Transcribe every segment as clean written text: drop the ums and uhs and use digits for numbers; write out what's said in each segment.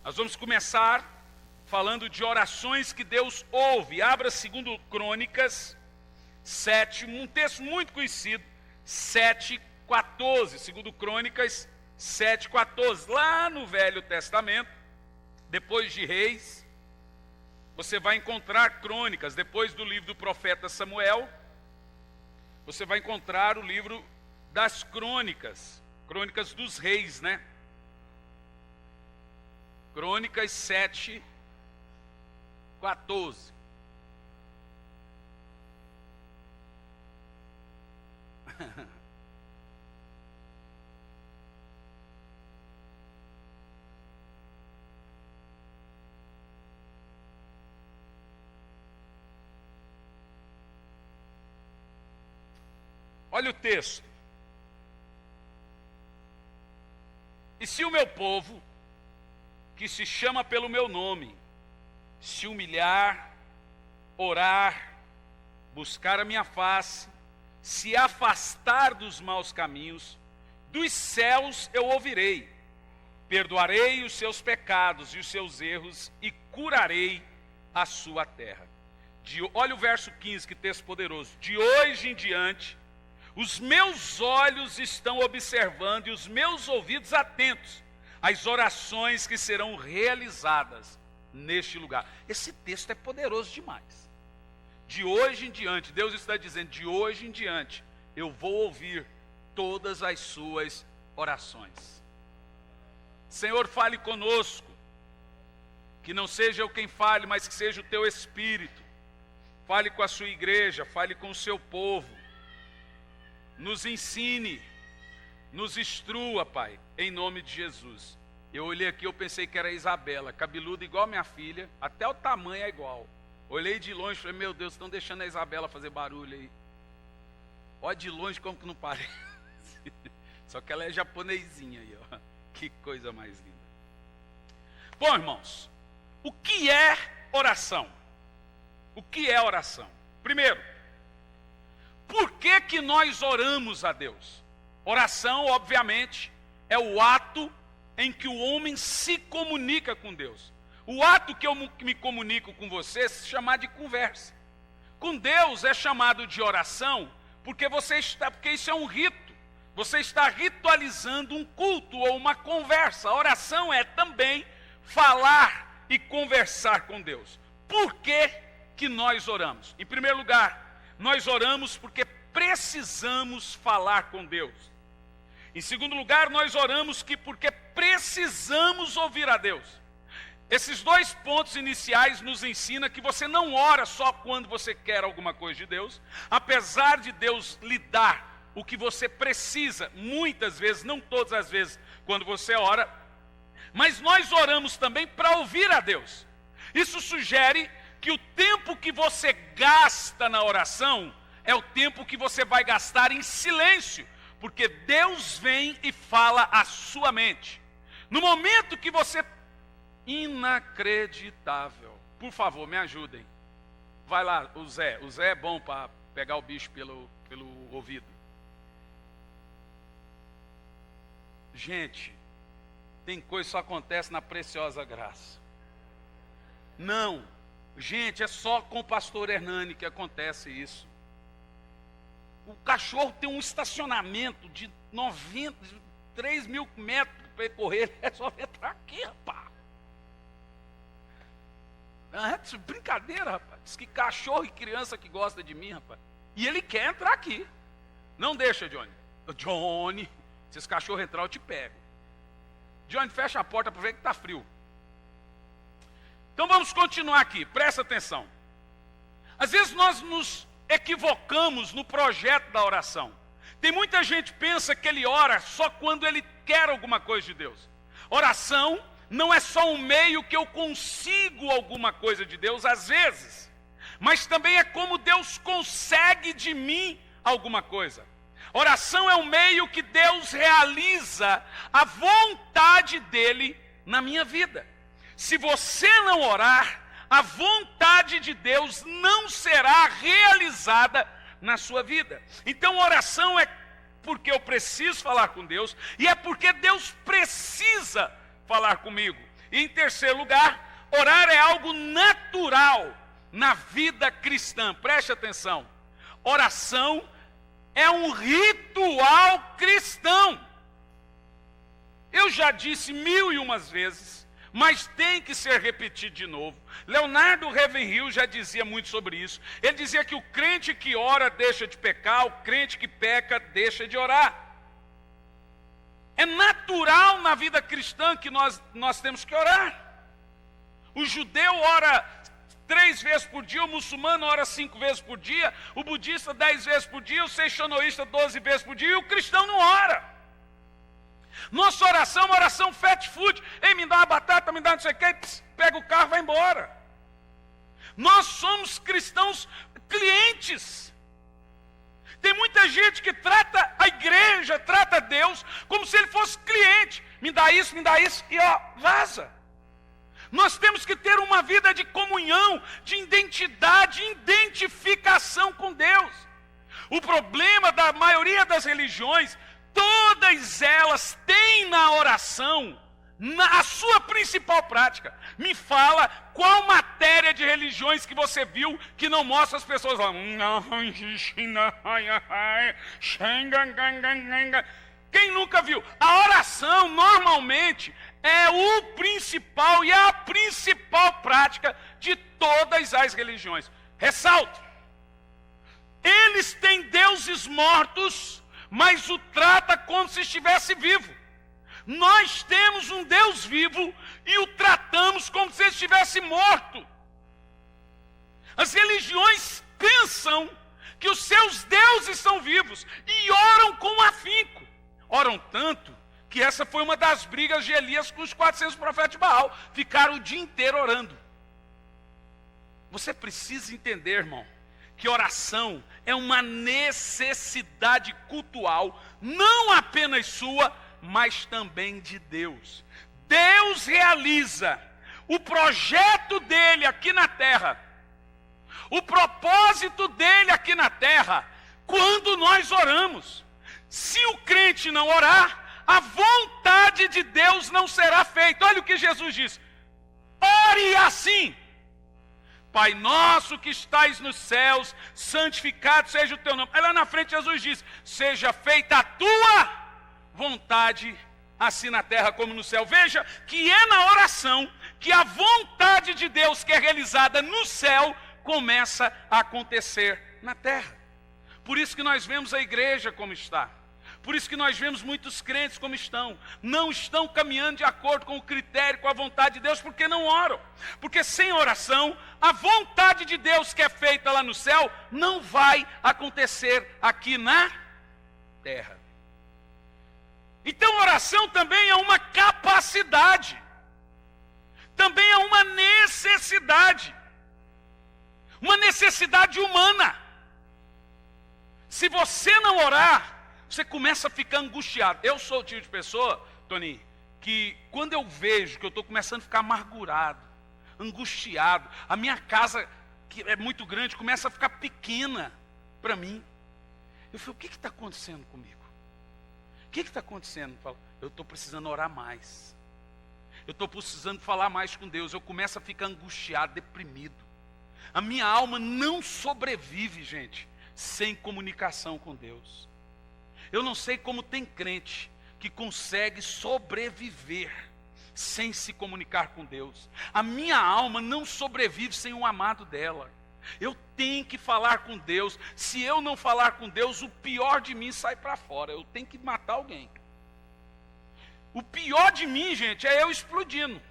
Nós vamos começar falando de orações que Deus ouve. Abra 2 Crônicas 7, um texto muito conhecido, 7:14. 2 Crônicas 7:14. Lá no Velho Testamento, depois de Reis, você vai encontrar Crônicas. Depois do livro do profeta Samuel, você vai encontrar o livro das Crônicas. Crônicas dos Reis, né? Crônicas 7:14. Olha o texto. E se o meu povo, que se chama pelo meu nome, se humilhar, orar, buscar a minha face, se afastar dos maus caminhos, dos céus eu ouvirei, perdoarei os seus pecados e os seus erros e curarei a sua terra. Olha o verso 15, que texto poderoso. De hoje em diante, os meus olhos estão observando e os meus ouvidos atentos às orações que serão realizadas neste lugar. Esse texto é poderoso demais. De hoje em diante, Deus está dizendo, de hoje em diante, eu vou ouvir todas as suas orações. Senhor, fale conosco, que não seja eu quem fale, mas que seja o teu Espírito. Fale com a sua igreja, fale com o seu povo. Nos ensine, nos instrua, Pai, em nome de Jesus. Eu olhei aqui, eu pensei que era a Isabela, cabeluda igual a minha filha, até o tamanho é igual. Olhei de longe e falei, meu Deus, estão deixando a Isabela fazer barulho aí. Olha de longe como que não parece. Só que ela é japonesinha aí, ó. Que coisa mais linda. Bom, irmãos, o que é oração? O que é oração? Primeiro, por que nós oramos a Deus? Oração, obviamente, é o ato em que o homem se comunica com Deus. O ato que eu me comunico com você é se chamar de conversa. Com Deus é chamado de oração porque isso é um rito. Você está ritualizando um culto ou uma conversa. A oração é também falar e conversar com Deus. Por que nós oramos? Em primeiro lugar, nós oramos porque precisamos falar com Deus. Em segundo lugar, nós oramos porque precisamos ouvir a Deus. Esses dois pontos iniciais nos ensinam que você não ora só quando você quer alguma coisa de Deus, apesar de Deus lhe dar o que você precisa, muitas vezes, não todas as vezes, quando você ora, mas nós oramos também para ouvir a Deus. Isso sugere que o tempo que você gasta na oração é o tempo que você vai gastar em silêncio, porque Deus vem e fala à sua mente. No momento que você... Inacreditável. Por favor, me ajudem. Vai lá, o Zé. O Zé é bom para pegar o bicho pelo ouvido. Gente, tem coisa que só acontece na preciosa graça. Não. Gente, é só com o pastor Hernani que acontece isso. O cachorro tem um estacionamento de 3 mil metros para percorrer. É só entrar aqui, rapaz. É brincadeira, rapaz. Diz que cachorro e criança que gosta de mim, rapaz. E ele quer entrar aqui. Não deixa, Johnny. Johnny, se esse cachorro entrar, eu te pego. Johnny, fecha a porta para ver que está frio. Então vamos continuar aqui, presta atenção. Às vezes nós nos equivocamos no projeto da oração. Tem muita gente que pensa que ele ora só quando ele quer alguma coisa de Deus. Oração não é só um meio que eu consigo alguma coisa de Deus, às vezes, mas também é como Deus consegue de mim alguma coisa. Oração é um meio que Deus realiza a vontade dele na minha vida. Se você não orar, a vontade de Deus não será realizada na sua vida. Então, oração é porque eu preciso falar com Deus, e é porque Deus precisa falar comigo. E em terceiro lugar, orar é algo natural na vida cristã. Preste atenção. Oração é um ritual cristão. Eu já disse 1001 vezes, mas tem que ser repetido de novo. Leonardo Ravenhill já dizia muito sobre isso. Ele dizia que o crente que ora deixa de pecar, o crente que peca deixa de orar. É natural na vida cristã que nós temos que orar. O judeu ora 3 vezes por dia, o muçulmano ora 5 vezes por dia, o budista 10 vezes por dia, o seixonoísta 12 vezes por dia, e o cristão não ora. Nossa oração é uma oração fast food. Ei, me dá uma batata, me dá não sei o quê, pega o carro e vai embora. Nós somos cristãos clientes. Tem muita gente que trata a igreja, trata Deus como se ele fosse cliente. Me dá isso e ó, vaza. Nós temos que ter uma vida de comunhão, de identidade, identificação com Deus. O problema da maioria das religiões, todas elas têm na oração a sua principal prática. Me fala qual matéria de religiões que você viu que não mostra as pessoas lá. Quem nunca viu? A oração normalmente é o principal e a principal prática de todas as religiões. Ressalto, eles têm deuses mortos, mas o trata como se estivesse vivo. Nós temos um Deus vivo e o tratamos como se ele estivesse morto. As religiões pensam que os seus deuses são vivos e oram com afinco. Oram tanto que essa foi uma das brigas de Elias com os 400 profetas de Baal. Ficaram o dia inteiro orando. Você precisa entender, irmão, que oração é uma necessidade cultural, não apenas sua, mas também de Deus. Deus realiza o projeto dele aqui na terra, o propósito dele aqui na terra, quando nós oramos. Se o crente não orar, a vontade de Deus não será feita. Olha o que Jesus diz: ore assim: Pai nosso que estais nos céus, santificado seja o teu nome. Aí lá na frente Jesus diz: seja feita a tua vontade, assim na terra como no céu. Veja que é na oração que a vontade de Deus que é realizada no céu começa a acontecer na terra. Por isso que nós vemos a igreja como está. Por isso que nós vemos muitos crentes como estão. Não estão caminhando de acordo com o critério, com a vontade de Deus, porque não oram. Porque sem oração, a vontade de Deus que é feita lá no céu, não vai acontecer aqui na terra. Então oração também é uma capacidade. Também é uma necessidade. Uma necessidade humana. Se você não orar, você começa a ficar angustiado. Eu sou o tipo de pessoa, Tony, que quando eu vejo que eu estou começando a ficar amargurado, angustiado, a minha casa, que é muito grande, começa a ficar pequena para mim. Eu falo, o que está acontecendo comigo? O que está acontecendo? Eu falo, eu estou precisando orar mais. Eu estou precisando falar mais com Deus. Eu começo a ficar angustiado, deprimido. A minha alma não sobrevive, gente, sem comunicação com Deus. Eu não sei como tem crente que consegue sobreviver sem se comunicar com Deus. A minha alma não sobrevive sem um amado dela. Eu tenho que falar com Deus. Se eu não falar com Deus, o pior de mim sai para fora. Eu tenho que matar alguém. O pior de mim, gente, é eu explodindo.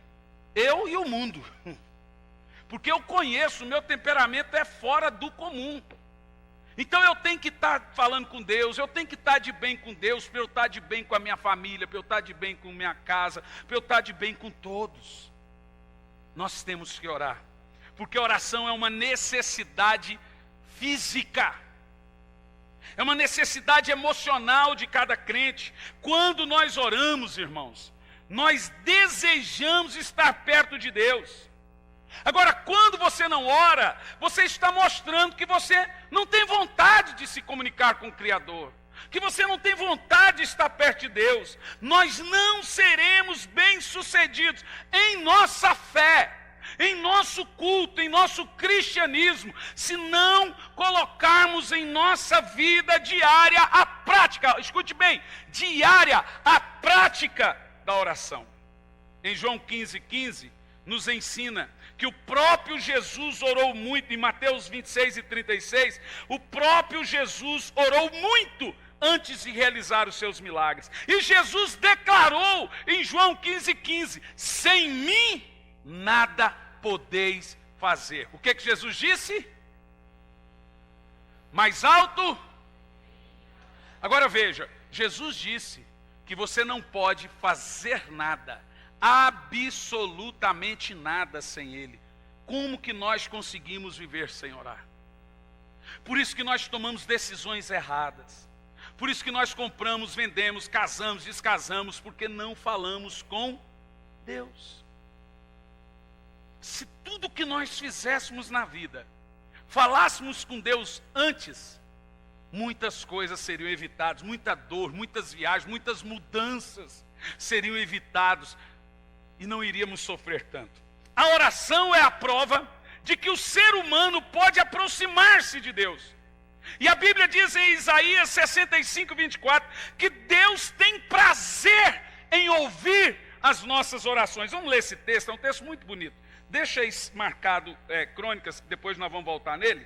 Eu e o mundo. Porque eu conheço, o meu temperamento é fora do comum. Então eu tenho que estar falando com Deus, eu tenho que estar de bem com Deus, para eu estar de bem com a minha família, para eu estar de bem com minha casa, para eu estar de bem com todos. Nós temos que orar, porque oração é uma necessidade física, é uma necessidade emocional de cada crente. Quando nós oramos, irmãos, nós desejamos estar perto de Deus. Agora, quando você não ora, você está mostrando que você não tem vontade de se comunicar com o Criador. que você não tem vontade de estar perto de Deus, nós não seremos bem-sucedidos em nossa fé, em nosso culto, em nosso cristianismo, se não colocarmos em nossa vida diária a prática, escute bem, diária a prática da oração. Em João 15:15, nos ensina que o próprio Jesus orou muito, em Mateus 26:36, o próprio Jesus orou muito antes de realizar os seus milagres. E Jesus declarou em João 15:15, sem mim nada podeis fazer. O que Jesus disse? Mais alto? Agora veja, Jesus disse que você não pode fazer nada, absolutamente nada sem Ele. Como que nós conseguimos viver sem orar? Por isso que nós tomamos decisões erradas. Por isso que nós compramos, vendemos, casamos, descasamos, porque não falamos com Deus. Se tudo que nós fizéssemos na vida, falássemos com Deus antes, muitas coisas seriam evitadas, muita dor, muitas viagens, muitas mudanças seriam evitadas e não iríamos sofrer tanto. A oração é a prova de que o ser humano pode aproximar-se de Deus. E a Bíblia diz em Isaías 65:24 que Deus tem prazer em ouvir as nossas orações. Vamos ler esse texto, é um texto muito bonito. Deixa aí marcado Crônicas, depois nós vamos voltar nele.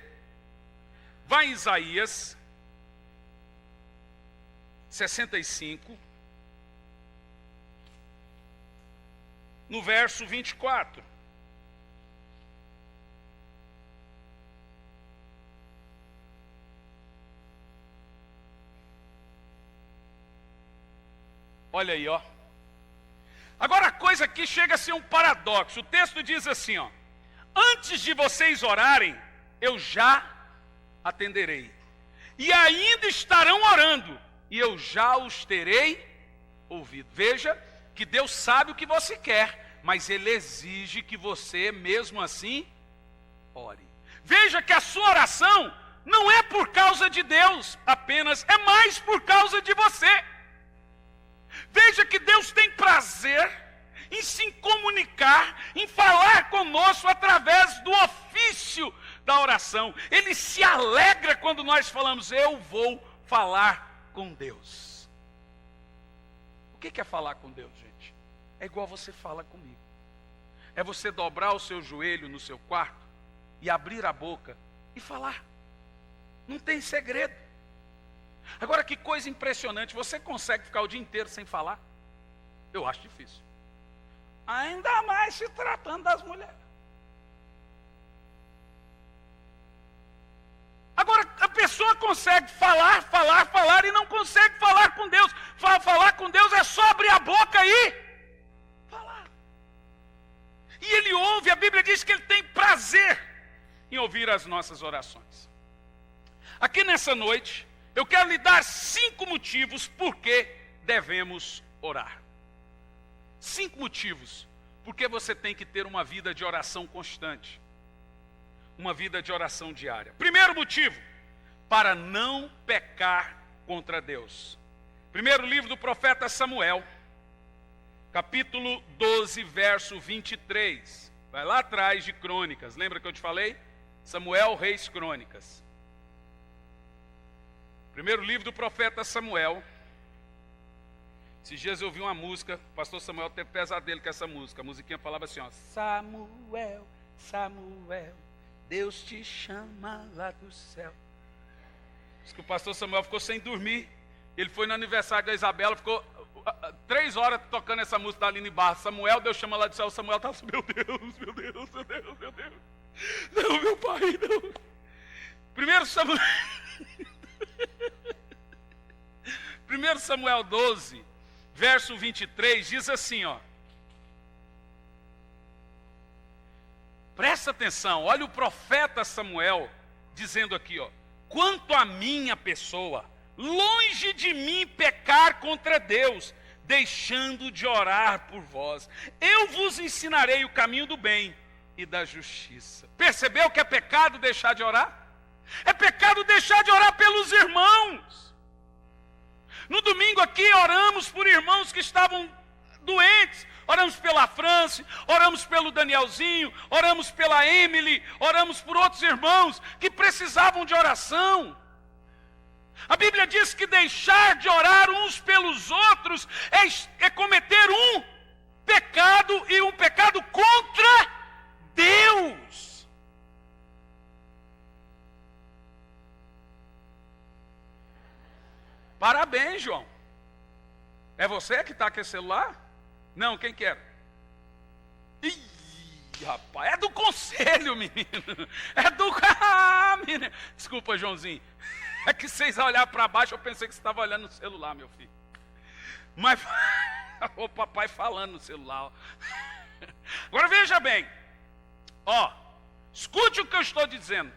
Vai em Isaías 65, no verso 24. Olha aí, ó. Agora a coisa aqui chega a ser um paradoxo. O texto diz assim, ó: antes de vocês orarem, eu já atenderei. E ainda estarão orando, e eu já os terei ouvido. Veja que Deus sabe o que você quer, mas Ele exige que você, mesmo assim, ore. Veja que a sua oração não é por causa de Deus apenas, é mais por causa de você. Veja que Deus tem prazer em se comunicar, em falar conosco através do ofício da oração. Ele se alegra quando nós falamos, eu vou falar com Deus. O que é falar com Deus, gente? É igual você fala comigo. É você dobrar o seu joelho no seu quarto e abrir a boca e falar. Não tem segredo. Agora, que coisa impressionante, você consegue ficar o dia inteiro sem falar? Eu acho difícil. Ainda mais se tratando das mulheres. Agora, a pessoa consegue falar e não consegue falar com Deus. Falar com Deus é só abrir a boca e falar. E Ele ouve, a Bíblia diz que Ele tem prazer em ouvir as nossas orações. Aqui nessa noite, eu quero lhe dar 5 motivos por que devemos orar. 5 motivos porque você tem que ter uma vida de oração constante. Uma vida de oração diária. Primeiro motivo, para não pecar contra Deus. Primeiro livro do profeta Samuel, capítulo 12, verso 23. Vai lá atrás de Crônicas. Lembra que eu te falei? Samuel, Reis, Crônicas. Primeiro livro do profeta Samuel. Esses dias eu ouvi uma música, o pastor Samuel teve pesadelo com essa música. A musiquinha falava assim, ó: Samuel, Samuel, Deus te chama lá do céu. Diz que o pastor Samuel ficou sem dormir. Ele foi no aniversário da Isabela, ficou 3 horas tocando essa música da Aline Barros. Samuel, Deus chama lá do céu. O Samuel estava assim, meu Deus, meu Deus, meu Deus, meu Deus. Não, meu pai, não. Primeiro Samuel... 1 Samuel 12, verso 23, diz assim, ó. Presta atenção, olha o profeta Samuel dizendo aqui, ó: quanto a minha pessoa, longe de mim pecar contra Deus, deixando de orar por vós. Eu vos ensinarei o caminho do bem e da justiça. Percebeu que é pecado deixar de orar? É pecado deixar de orar pelos irmãos. No domingo aqui oramos por irmãos que estavam doentes. Oramos pela Franci, oramos pelo Danielzinho, oramos pela Emily, oramos por outros irmãos que precisavam de oração. A Bíblia diz que deixar de orar uns pelos outros é cometer um pecado, e um pecado contra Deus. Parabéns, João. É você que está com esse celular? Não, quem quer? Ih, rapaz, é do conselho, menino. É do... Ah, menino. Desculpa, Joãozinho. É que vocês olharam para baixo, eu pensei que você estava olhando no celular, meu filho. Mas o papai falando no celular. Agora veja bem. Ó, escute o que eu estou dizendo.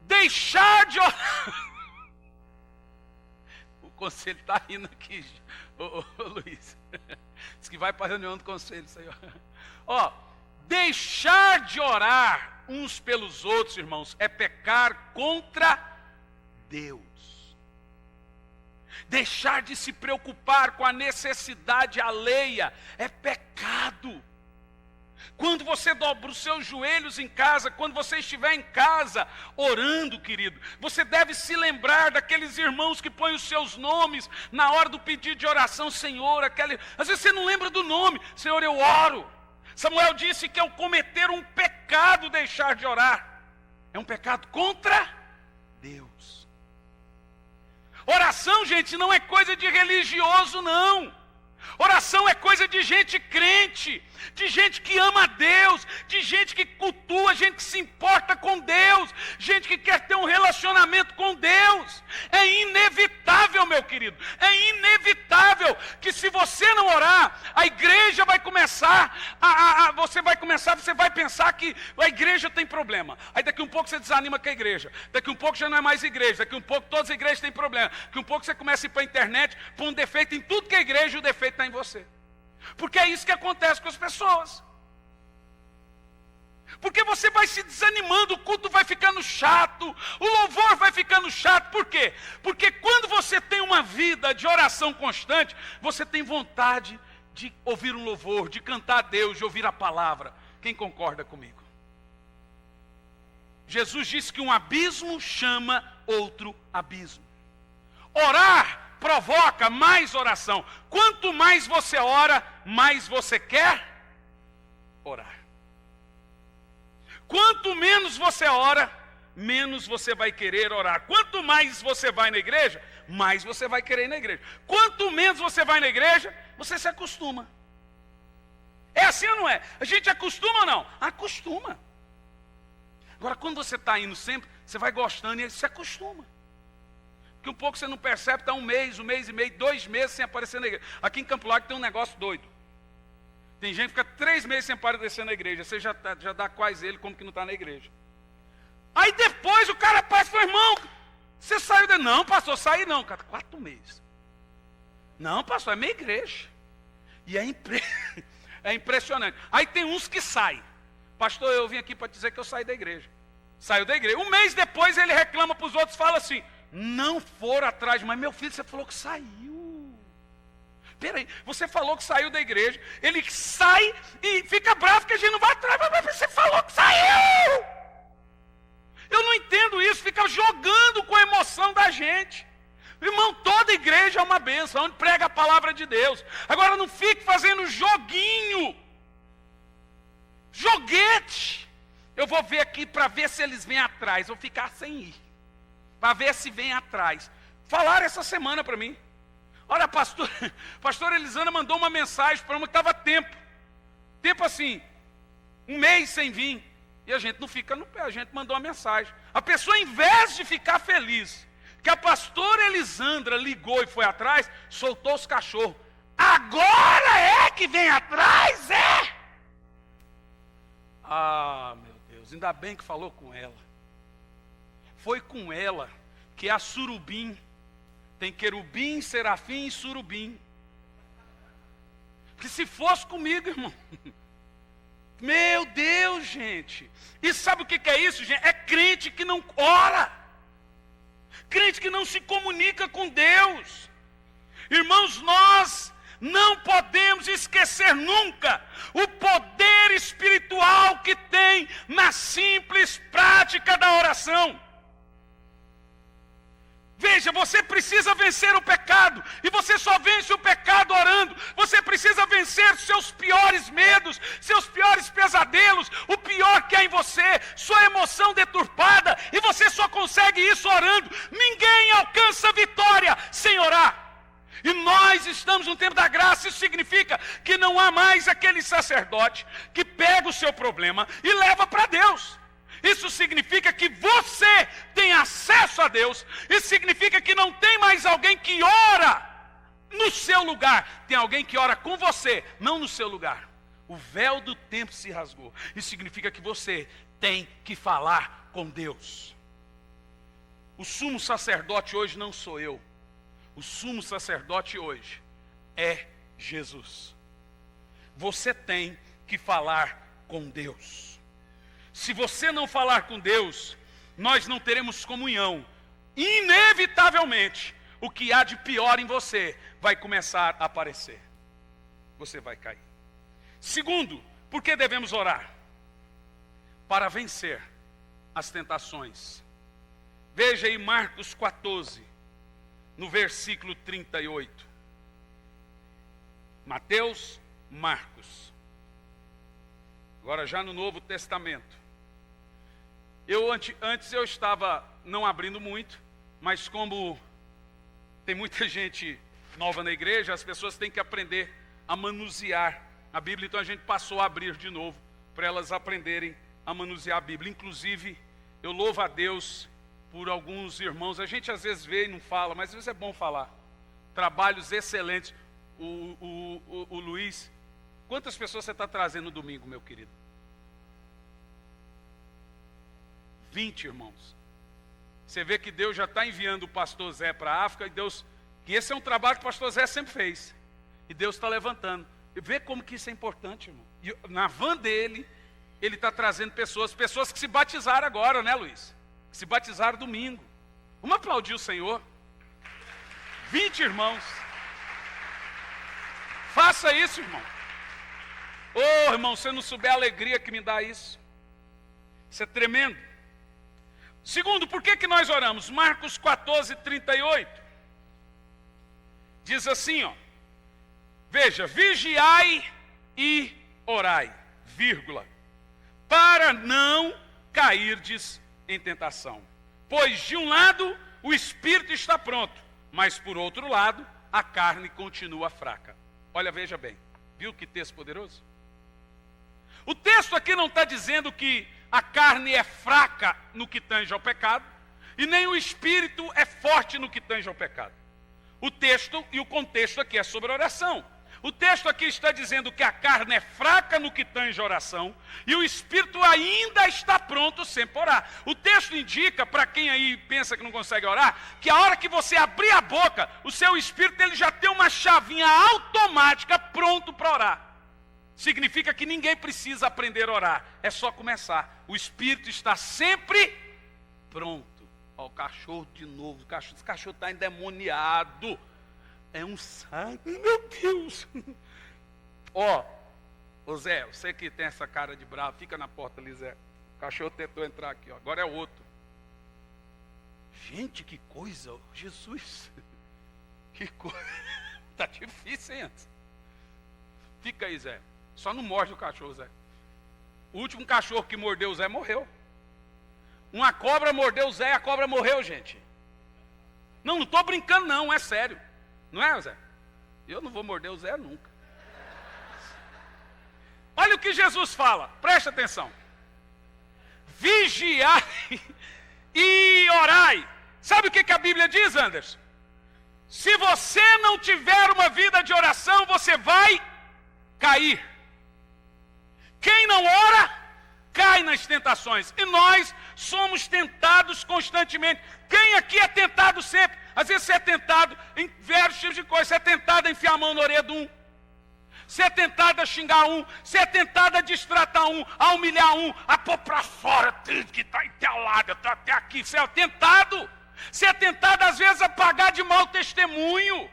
Deixar de orar. O conselho está rindo aqui, ô Luiz. Diz que vai para a reunião do conselho, Senhor. Ó, deixar de orar uns pelos outros, irmãos, é pecar contra Deus. Deixar de se preocupar com a necessidade alheia é pecado. Quando você dobra os seus joelhos em casa, quando você estiver em casa orando, querido, você deve se lembrar daqueles irmãos que põem os seus nomes na hora do pedido de oração. Senhor, às vezes você não lembra do nome. Senhor, eu oro. Samuel disse que ao cometer um pecado deixar de orar, é um pecado contra Deus. Oração, gente, não é coisa de religioso, não. Oração é coisa de gente crente, de gente que ama a Deus, de gente que cultua, gente que se importa com Deus, gente que quer ter um relacionamento com Deus. É inevitável, meu querido, é inevitável que se você não orar, a igreja vai começar, você vai pensar que a igreja tem problema. Aí daqui um pouco você desanima com a igreja, daqui um pouco já não é mais igreja, daqui um pouco todas as igrejas têm problema, daqui um pouco você começa a ir para a internet, põe um defeito em tudo que é igreja e o defeito está em você. Porque é isso que acontece com as pessoas. Porque você vai se desanimando, o culto vai ficando chato, o louvor vai ficando chato. Por quê? Porque quando você tem uma vida de oração constante, você tem vontade de ouvir um louvor, de cantar a Deus, de ouvir a palavra. Quem concorda comigo? Jesus disse que um abismo chama outro abismo. Orar provoca mais oração. Quanto mais você ora, mais você quer orar. Quanto menos você ora, menos você vai querer orar. Quanto mais você vai na igreja, mais você vai querer ir na igreja. Quanto menos você vai na igreja, você se acostuma. É assim ou não é? A gente acostuma ou não? Acostuma. Agora, quando você está indo sempre, você vai gostando e se acostuma. Que um pouco você não percebe, está um mês e meio, 2 meses sem aparecer na igreja. Aqui em Campo Largo tem um negócio doido. Tem gente que fica 3 meses sem aparecer na igreja. Você já dá quase ele como que não está na igreja. Aí depois o cara passa e fala, irmão, você saiu de... Não, pastor, saí não, cara, 4 meses. Não, pastor, é minha igreja. E é impressionante. Aí tem uns que saem. Pastor, eu vim aqui para dizer que eu saí da igreja. Saiu da igreja. Um mês depois ele reclama para os outros, fala assim, não foram atrás, mas meu filho, você falou que saiu. Peraí, você falou que saiu da igreja, ele sai e fica bravo que a gente não vai atrás, mas você falou que saiu. Eu não entendo isso, fica jogando com a emoção da gente. Irmão, toda igreja é uma bênção, onde prega a palavra de Deus. Agora não fique fazendo joguinho, joguete. Eu vou ver aqui para ver se eles vêm atrás, vou ficar sem ir. Para ver se vem atrás. Falaram essa semana para mim. Olha, pastor Elisana mandou uma mensagem para uma que estava tempo. Tempo assim, 1 mês sem vir. E a gente não fica no pé, a gente mandou uma mensagem. A pessoa, em vez de ficar feliz, que a pastora Elisandra ligou e foi atrás, soltou os cachorros. Agora é que vem atrás, é? Ah, meu Deus, ainda bem que falou com ela. Foi com ela que a surubim, tem querubim, serafim e surubim. Que se fosse comigo, irmão. Meu Deus, gente. E sabe o que é isso, gente? É crente que não ora. Crente que não se comunica com Deus. Irmãos, nós não podemos esquecer nunca o poder espiritual que tem na simples prática da oração. Veja, você precisa vencer o pecado, e você só vence o pecado orando. Você precisa vencer seus piores medos, seus piores pesadelos, o pior que há em você, sua emoção deturpada, e você só consegue isso orando. Ninguém alcança vitória sem orar. E nós estamos no tempo da graça. Isso significa que não há mais aquele sacerdote que pega o seu problema e leva para Deus. Isso significa que você tem acesso a Deus. Isso significa que não tem mais alguém que ora no seu lugar. Tem alguém que ora com você, não no seu lugar. O véu do tempo se rasgou. Isso significa que você tem que falar com Deus. O sumo sacerdote hoje não sou eu. O sumo sacerdote hoje é Jesus. Você tem que falar com Deus. Se você não falar com Deus, nós não teremos comunhão. Inevitavelmente, o que há de pior em você vai começar a aparecer. Você vai cair. Segundo, por que devemos orar? Para vencer as tentações. Veja aí Marcos 14, no versículo 38. Mateus, Marcos. Agora já no Novo Testamento. Antes eu estava não abrindo muito, mas como tem muita gente nova na igreja, as pessoas têm que aprender a manusear a Bíblia, então a gente passou a abrir de novo, para elas aprenderem a manusear a Bíblia. Inclusive, eu louvo a Deus por alguns irmãos, a gente às vezes vê e não fala, mas às vezes é bom falar. Trabalhos excelentes. O Luiz, quantas pessoas você está trazendo no domingo, meu querido? 20 irmãos. Você vê que Deus já está enviando o pastor Zé para a África, que esse é um trabalho que o pastor Zé sempre fez. E Deus está levantando. E vê como que isso é importante, irmão. E na van dele, ele está trazendo pessoas que se batizaram agora, né, Luiz? Que se batizaram domingo. Vamos aplaudir o Senhor. 20 irmãos. Faça isso, irmão. Oh, irmão, se você não souber a alegria que me dá isso. Isso é tremendo. Segundo, por que nós oramos? Marcos 14, 38. Diz assim, ó. Veja, vigiai e orai, vírgula, para não cairdes em tentação. Pois de um lado o espírito está pronto, mas por outro lado a carne continua fraca. Olha, veja bem, viu que texto poderoso? O texto aqui não está dizendo que a carne é fraca no que tange ao pecado, e nem o espírito é forte no que tange ao pecado. O texto e o contexto aqui é sobre oração. O texto aqui está dizendo que a carne é fraca no que tange a oração, e o espírito ainda está pronto sempre para orar. O texto indica, para quem aí pensa que não consegue orar, que a hora que você abrir a boca, o seu espírito ele já tem uma chavinha automática pronto para orar. Significa que ninguém precisa aprender a orar, é só começar. O espírito está sempre pronto. Ó, o cachorro de novo, esse cachorro está endemoniado. É um saco, meu Deus. Ó, ô Zé, você que tem essa cara de bravo, fica na porta ali, Zé. O cachorro tentou entrar aqui, ó. Agora é outro. Gente, que coisa, Jesus. Que coisa. Tá difícil, hein? Fica aí, Zé. Só não morde o cachorro, Zé. O último cachorro que mordeu o Zé morreu. Uma cobra mordeu o Zé e a cobra morreu, gente. Não estou brincando não, é sério. Não é, Zé? Eu não vou morder o Zé nunca. Olha o que Jesus fala, preste atenção. Vigiai e orai. Sabe o que a Bíblia diz, Anderson? Se você não tiver uma vida de oração, você vai cair. Quem não ora, cai nas tentações. E nós somos tentados constantemente. Quem aqui é tentado sempre? Às vezes você é tentado em vários tipos de coisas. Você é tentado a enfiar a mão na orelha de um. Você é tentado a xingar um. Você é tentado a destratar um, a humilhar um, a pôr para fora, que está entalado, está até aqui. Você é tentado. Você é tentado às vezes a pagar de mau testemunho.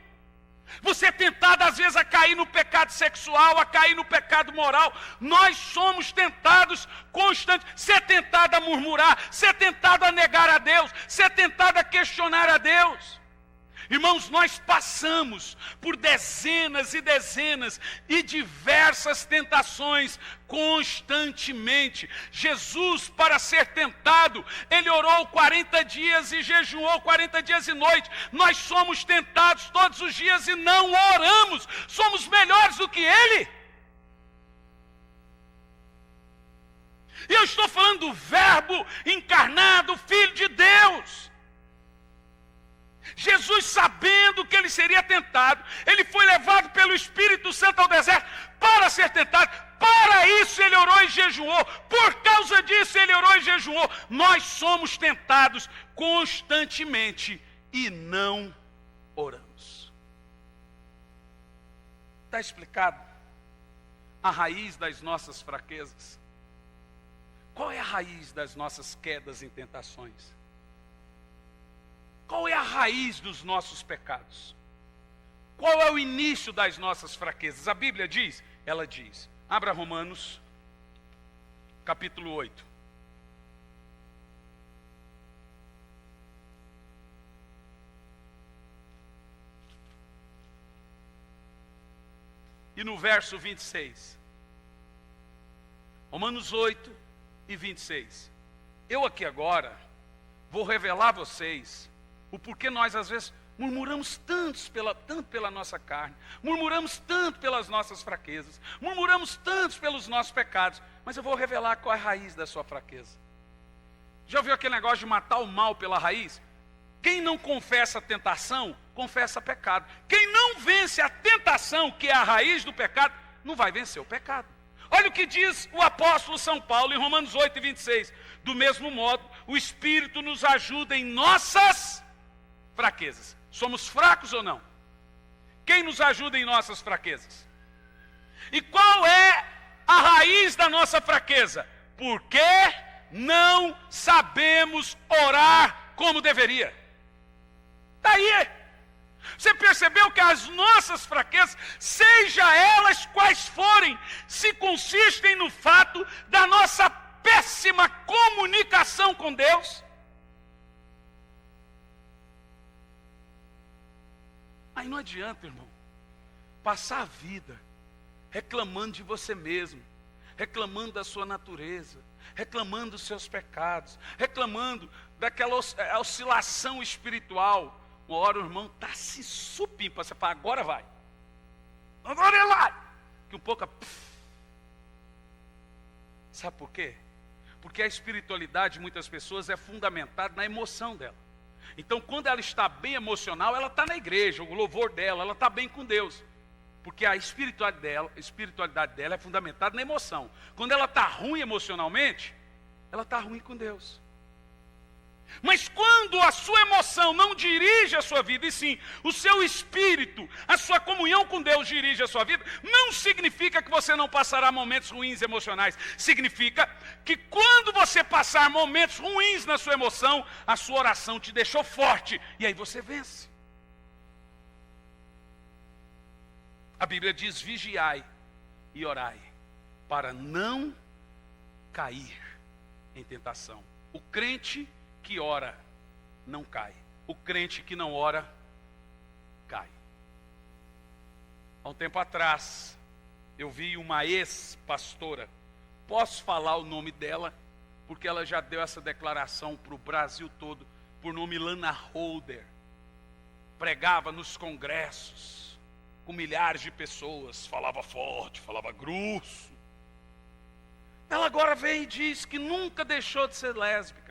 Você é tentado às vezes a cair no pecado sexual, a cair no pecado moral. Nós somos tentados constantemente. Você é tentado a murmurar, você é tentado a negar a Deus, você é tentado a questionar a Deus. Irmãos, nós passamos por dezenas e dezenas e diversas tentações constantemente. Jesus, para ser tentado, ele orou 40 dias e jejuou 40 dias e noite. Nós somos tentados todos os dias e não oramos. Somos melhores do que ele. E eu estou falando do Verbo encarnado, Filho de Deus. Jesus, sabendo que ele seria tentado, ele foi levado pelo Espírito Santo ao deserto para ser tentado. Para isso ele orou e jejuou. Por causa disso ele orou e jejuou. Nós somos tentados constantemente e não oramos. Está explicado a raiz das nossas fraquezas? Qual é a raiz das nossas quedas em tentações? Qual é a raiz dos nossos pecados? Qual é o início das nossas fraquezas? A Bíblia diz, ela diz, abra Romanos, capítulo 8. E no verso 26. Romanos 8 e 26. Eu aqui agora vou revelar a vocês o porquê nós às vezes murmuramos tanto pela nossa carne, murmuramos tanto pelas nossas fraquezas, murmuramos tanto pelos nossos pecados, mas eu vou revelar qual é a raiz da sua fraqueza. Já ouviu aquele negócio de matar o mal pela raiz? Quem não confessa a tentação, confessa pecado. Quem não vence a tentação, que é a raiz do pecado, não vai vencer o pecado. Olha o que diz o apóstolo São Paulo em Romanos 8 e 26. Do mesmo modo, o Espírito nos ajuda em nossas fraquezas. Somos fracos ou não? Quem nos ajuda em nossas fraquezas? E qual é a raiz da nossa fraqueza? Porque não sabemos orar como deveria. Está aí. Você percebeu que as nossas fraquezas, seja elas quais forem, se consistem no fato da nossa péssima comunicação com Deus? Aí não adianta, irmão, passar a vida reclamando de você mesmo, reclamando da sua natureza, reclamando dos seus pecados, reclamando daquela oscilação espiritual. Uma hora o irmão está se supimpa, você fala, agora vai. Agora ele vai. Que um pouco... Sabe por quê? Porque a espiritualidade de muitas pessoas é fundamentada na emoção dela. Então, quando ela está bem emocional, ela está na igreja, o louvor dela, ela está bem com Deus. Porque a espiritualidade dela é fundamentada na emoção. Quando ela está ruim emocionalmente, ela está ruim com Deus. Mas quando a sua emoção não dirige a sua vida, e sim o seu espírito, a sua comunhão com Deus dirige a sua vida, não significa que você não passará momentos ruins emocionais. Significa que quando você passar momentos ruins na sua emoção, a sua oração te deixou forte, e aí você vence. A Bíblia diz, vigiai e orai, para não cair em tentação. O crente que ora não cai. O crente que não ora, cai. Há um tempo atrás, eu vi uma ex-pastora. Posso falar o nome dela, porque ela já deu essa declaração para o Brasil todo, por nome Lana Holder. Pregava nos congressos, com milhares de pessoas, falava forte, falava grosso. Ela agora vem e diz que nunca deixou de ser lésbica.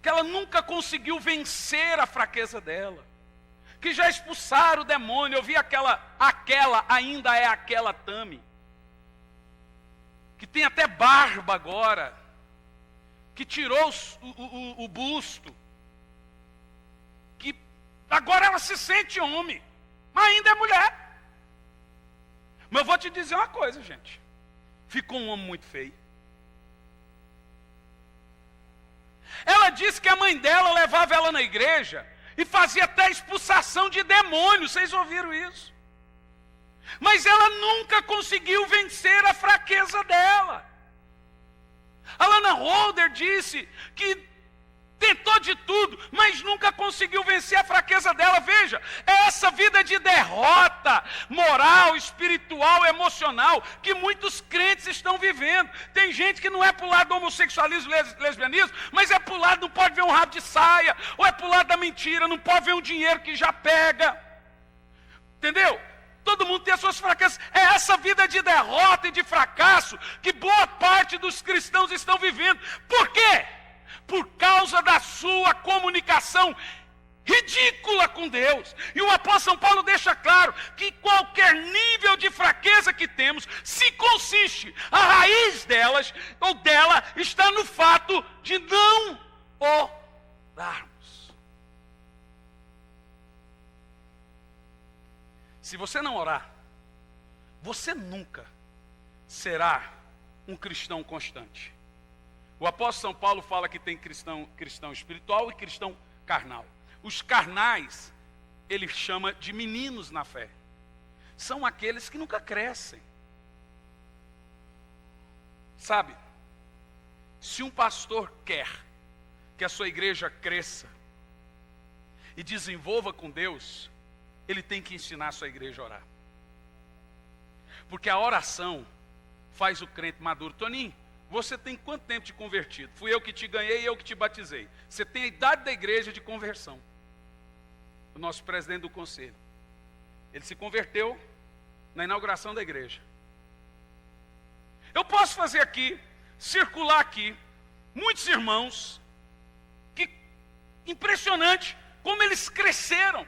Que ela nunca conseguiu vencer a fraqueza dela, que já expulsaram o demônio. Eu vi aquela ainda é aquela Tami, que tem até barba agora, que tirou o busto, que agora ela se sente homem, mas ainda é mulher. Mas eu vou te dizer uma coisa, gente, ficou um homem muito feio. Ela disse que a mãe dela levava ela na igreja e fazia até expulsação de demônios, vocês ouviram isso? Mas ela nunca conseguiu vencer a fraqueza dela. A Lana Holder disse que tentou de tudo, mas nunca conseguiu vencer a fraqueza dela. Veja, é essa vida de derrota moral, espiritual, emocional que muitos crentes estão vivendo. Tem gente que não é para o lado do homossexualismo, lesbianismo, mas é para o lado, não pode ver um rabo de saia, ou é para o lado da mentira, não pode ver um dinheiro que já pega. Entendeu? Todo mundo tem as suas fraquezas. É essa vida de derrota e de fracasso que boa parte dos cristãos estão vivendo. Por quê? Por causa da sua comunicação ridícula com Deus. E o apóstolo São Paulo deixa claro que qualquer nível de fraqueza que temos, se consiste, a raiz delas, ou dela, está no fato de não orarmos. Se você não orar, você nunca será um cristão constante. O apóstolo São Paulo fala que tem cristão espiritual e cristão carnal. Os carnais, ele chama de meninos na fé. São aqueles que nunca crescem. Sabe, se um pastor quer que a sua igreja cresça e desenvolva com Deus, ele tem que ensinar a sua igreja a orar. Porque a oração faz o crente maduro. Toninho, você tem quanto tempo de convertido? Fui eu que te ganhei e eu que te batizei. Você tem a idade da igreja de conversão. O nosso presidente do conselho. Ele se converteu na inauguração da igreja. Eu posso fazer aqui, circular aqui, muitos irmãos, que impressionante como eles cresceram.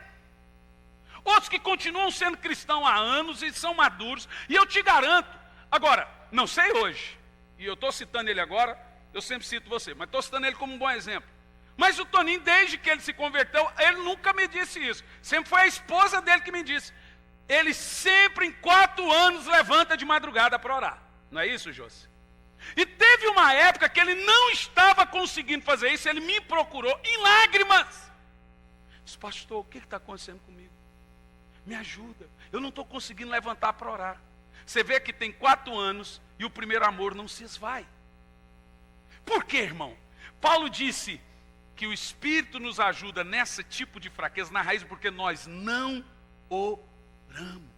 Outros que continuam sendo cristãos há anos e são maduros. E eu te garanto, agora, não sei hoje, e eu estou citando ele agora, eu sempre cito você, mas estou citando ele como um bom exemplo. Mas o Toninho, desde que ele se converteu, ele nunca me disse isso. Sempre foi a esposa dele que me disse. Ele sempre, em 4 anos, levanta de madrugada para orar. Não é isso, Josi? E teve uma época que ele não estava conseguindo fazer isso, ele me procurou em lágrimas. Disse, pastor, o que está acontecendo comigo? Me ajuda, eu não estou conseguindo levantar para orar. Você vê que tem 4 anos e o primeiro amor não se esvai. Por quê, irmão? Paulo disse que o Espírito nos ajuda nesse tipo de fraqueza, na raiz, porque nós não oramos.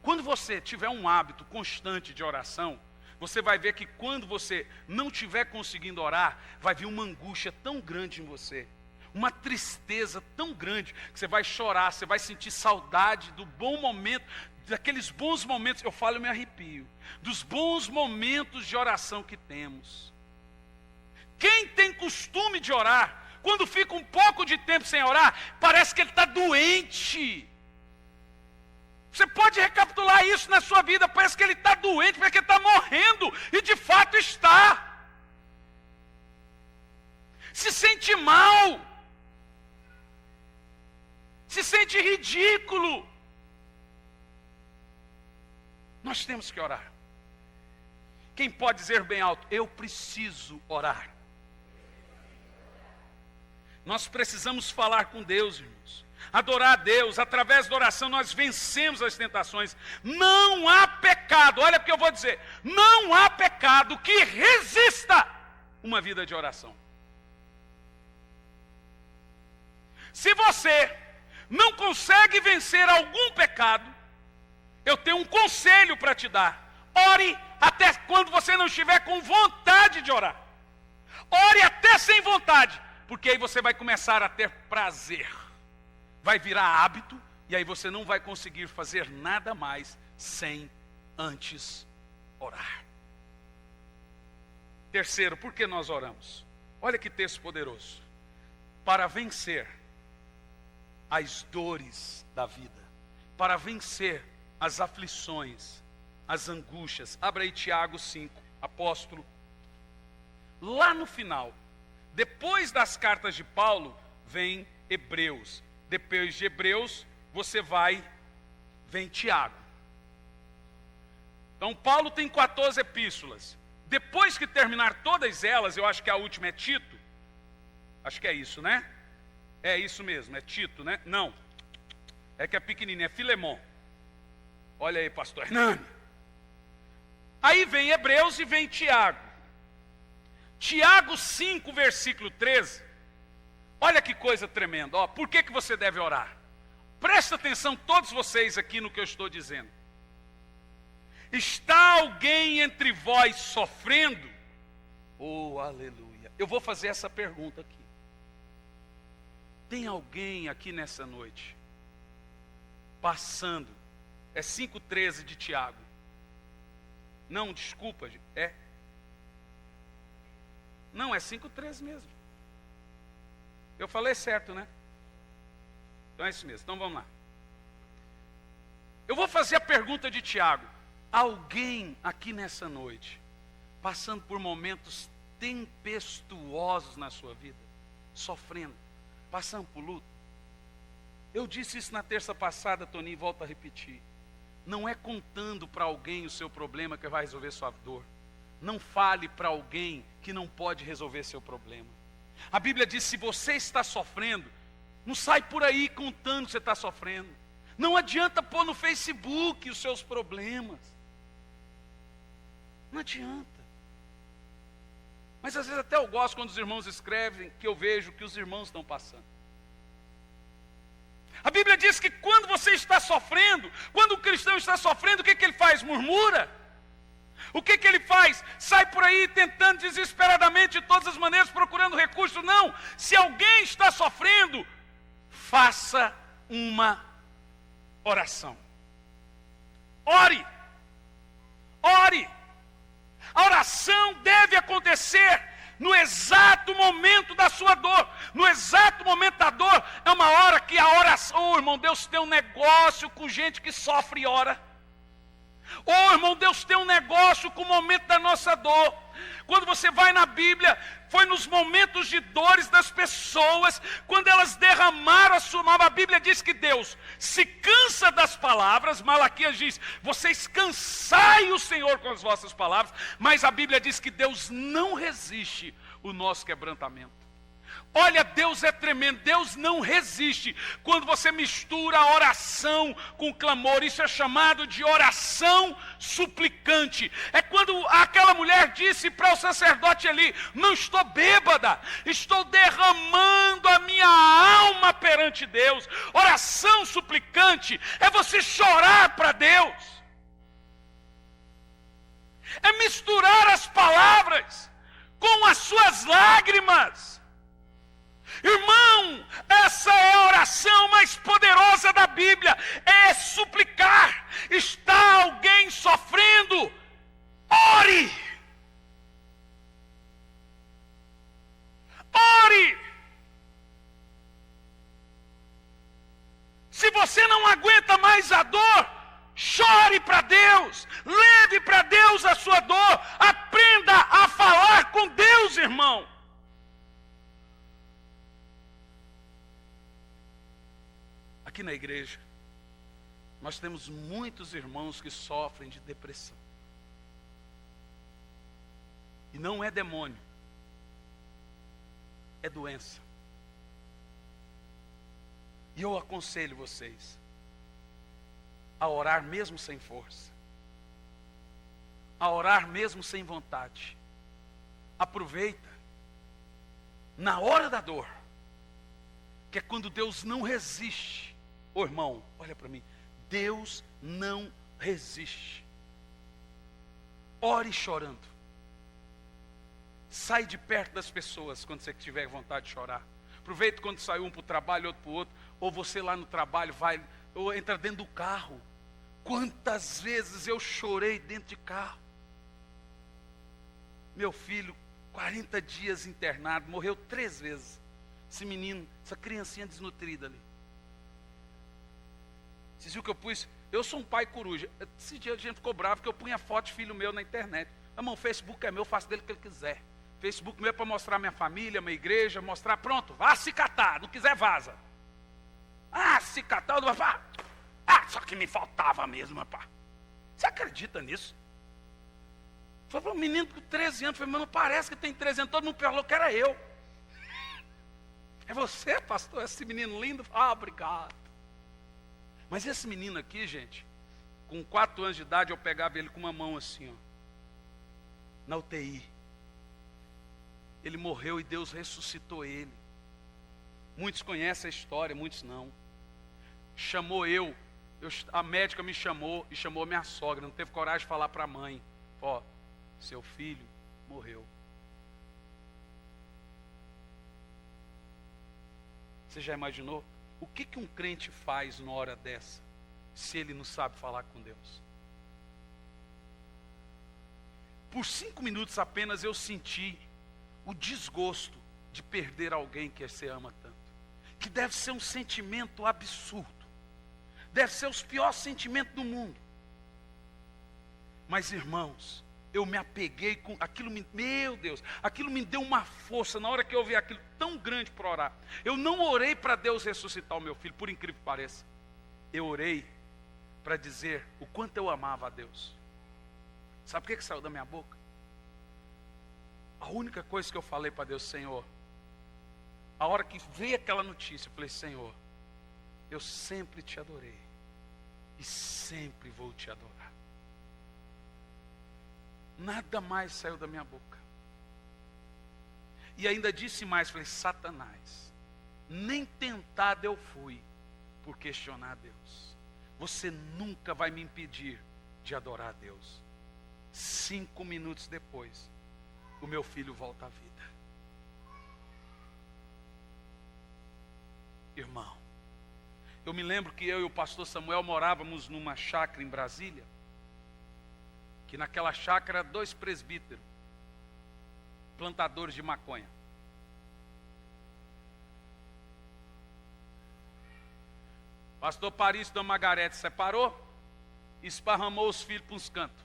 Quando você tiver um hábito constante de oração, você vai ver que quando você não estiver conseguindo orar, vai vir uma angústia tão grande em você. Uma tristeza tão grande que você vai chorar, você vai sentir saudade do bom momento, daqueles bons momentos, eu falo e me arrepio, dos bons momentos de oração que temos. Quem tem costume de orar, quando fica um pouco de tempo sem orar, parece que ele está doente. Você pode recapitular isso na sua vida, parece que ele está doente, parece que ele está morrendo, e de fato está. Se sente mal. Se sente ridículo. Nós temos que orar. Quem pode dizer bem alto, eu preciso orar. Nós precisamos falar com Deus, irmãos. Adorar a Deus, através da oração nós vencemos as tentações. Não há pecado, olha o que eu vou dizer. Não há pecado que resista uma vida de oração. Se você não consegue vencer algum pecado, eu tenho um conselho para te dar. Ore até quando você não estiver com vontade de orar. Ore até sem vontade, porque aí você vai começar a ter prazer. Vai virar hábito, e aí você não vai conseguir fazer nada mais sem antes orar. Terceiro, por que nós oramos? Olha que texto poderoso. Para vencer as dores da vida, para vencer as aflições, as angústias. Abra aí Tiago 5, apóstolo. Lá no final, depois das cartas de Paulo, vem Hebreus. Depois de Hebreus, vem Tiago. Então Paulo tem 14 epístolas. Depois que terminar todas elas, eu acho que a última é Tito. Acho que é isso, né? É isso mesmo, é Tito, né? Não, é que é pequenininho, é Filemon. Olha aí, pastor Hernani. Aí vem Hebreus e vem Tiago. Tiago 5, versículo 13. Olha que coisa tremenda. Ó, por que você deve orar? Presta atenção todos vocês aqui no que eu estou dizendo. Está alguém entre vós sofrendo? Oh, aleluia. Eu vou fazer essa pergunta aqui. Tem alguém aqui nessa noite passando? É 5,13 de Tiago. Não, desculpa, é. Não, é 5,13 mesmo. Eu falei certo, né? Então é isso mesmo, então vamos lá. Eu vou fazer a pergunta de Tiago. Alguém aqui nessa noite, passando por momentos tempestuosos na sua vida, sofrendo, passando por luto? Eu disse isso na terça passada, Toninho, e volto a repetir. Não é contando para alguém o seu problema que vai resolver sua dor. Não fale para alguém que não pode resolver seu problema. A Bíblia diz, se você está sofrendo, não sai por aí contando que você está sofrendo. Não adianta pôr no Facebook os seus problemas. Não adianta. Mas às vezes até eu gosto quando os irmãos escrevem, que eu vejo que os irmãos estão passando. A Bíblia diz que quando você está sofrendo, quando o cristão está sofrendo, o que ele faz? Murmura. O que ele faz? Sai por aí tentando desesperadamente, de todas as maneiras, procurando recursos. Não, se alguém está sofrendo, faça uma oração. Ore. Ore. A oração deve acontecer no exato momento da sua dor. No exato momento da dor, é uma hora que a oração... Oh, irmão, Deus tem um negócio com gente que sofre e ora. Oh, irmão, Deus tem um negócio com o momento da nossa dor. Quando você vai na Bíblia, foi nos momentos de dores das pessoas, quando elas derramaram a sua alma. A Bíblia diz que Deus se cansa das palavras. Malaquias diz, vocês cansai o Senhor com as vossas palavras. Mas a Bíblia diz que Deus não resiste o nosso quebrantamento. Olha, Deus é tremendo, Deus não resiste quando você mistura a oração com o clamor. Isso é chamado de oração suplicante. É quando aquela mulher disse para o sacerdote ali, não estou bêbada, estou derramando a minha alma perante Deus. Oração suplicante é você chorar para Deus. É misturar as palavras com as suas lágrimas. Irmão, essa é a oração mais poderosa da Bíblia, é suplicar. Está alguém sofrendo? Ore! Ore! Se você não aguenta mais a dor, chore para Deus, leve para Deus a sua dor, aprenda a falar com Deus, irmão. Aqui na igreja, nós temos muitos irmãos que sofrem de depressão. E não é demônio, é doença. E eu aconselho vocês a orar mesmo sem força, a orar mesmo sem vontade. Aproveita, na hora da dor, que é quando Deus não resiste. Ô irmão, olha para mim, Deus não resiste. Ore chorando. Sai de perto das pessoas quando você tiver vontade de chorar. Aproveita quando sai um para o trabalho, outro para o outro. Ou você lá no trabalho vai, ou entra dentro do carro. Quantas vezes eu chorei dentro de carro. Meu filho, 40 dias internado, morreu 3 vezes. Esse menino, essa criancinha desnutrida ali. Vocês viram que eu pus? Eu sou um pai coruja. Esse dia a gente ficou bravo que eu punha foto de filho meu na internet. Irmão, o Facebook é meu, eu faço dele o que ele quiser. Facebook meu é para mostrar minha família, minha igreja, mostrar, pronto, vá se catar, não quiser vaza. Ah, se catar, não vai. Ah, só que me faltava mesmo, rapaz. Você acredita nisso? Foi para um menino com 13 anos, falei, mas não parece que tem 13 anos, todo mundo falou que era eu. É você, pastor, esse menino lindo? Ah, obrigado. Mas esse menino aqui, gente, com 4 anos de idade, eu pegava ele com uma mão assim, ó, na UTI. Ele morreu e Deus ressuscitou ele. Muitos conhecem a história, muitos não. Chamou a médica me chamou e chamou minha sogra. Não teve coragem de falar para a mãe. Ó, seu filho morreu. Você já imaginou? O que um crente faz numa hora dessa, se ele não sabe falar com Deus? Por 5 minutos apenas eu senti o desgosto de perder alguém que você ama tanto. Que deve ser um sentimento absurdo. Deve ser os piores sentimentos do mundo. Mas, irmãos, eu me apeguei com aquilo, meu Deus, aquilo me deu uma força na hora que eu ouvi aquilo tão grande para orar. Eu não orei para Deus ressuscitar o meu filho, por incrível que pareça. Eu orei para dizer o quanto eu amava a Deus. Sabe o que saiu da minha boca? A única coisa que eu falei para Deus, Senhor, a hora que veio aquela notícia, eu falei, Senhor, eu sempre te adorei e sempre vou te adorar. Nada mais saiu da minha boca. E ainda disse mais, falei, Satanás, nem tentado eu fui por questionar a Deus. Você nunca vai me impedir de adorar a Deus. 5 minutos depois, o meu filho volta à vida. Irmão, eu me lembro que eu e o pastor Samuel morávamos numa chácara em Brasília, que naquela chácara 2 presbíteros, plantadores de maconha. Pastor Parício da Margarete separou, esparramou os filhos para uns cantos.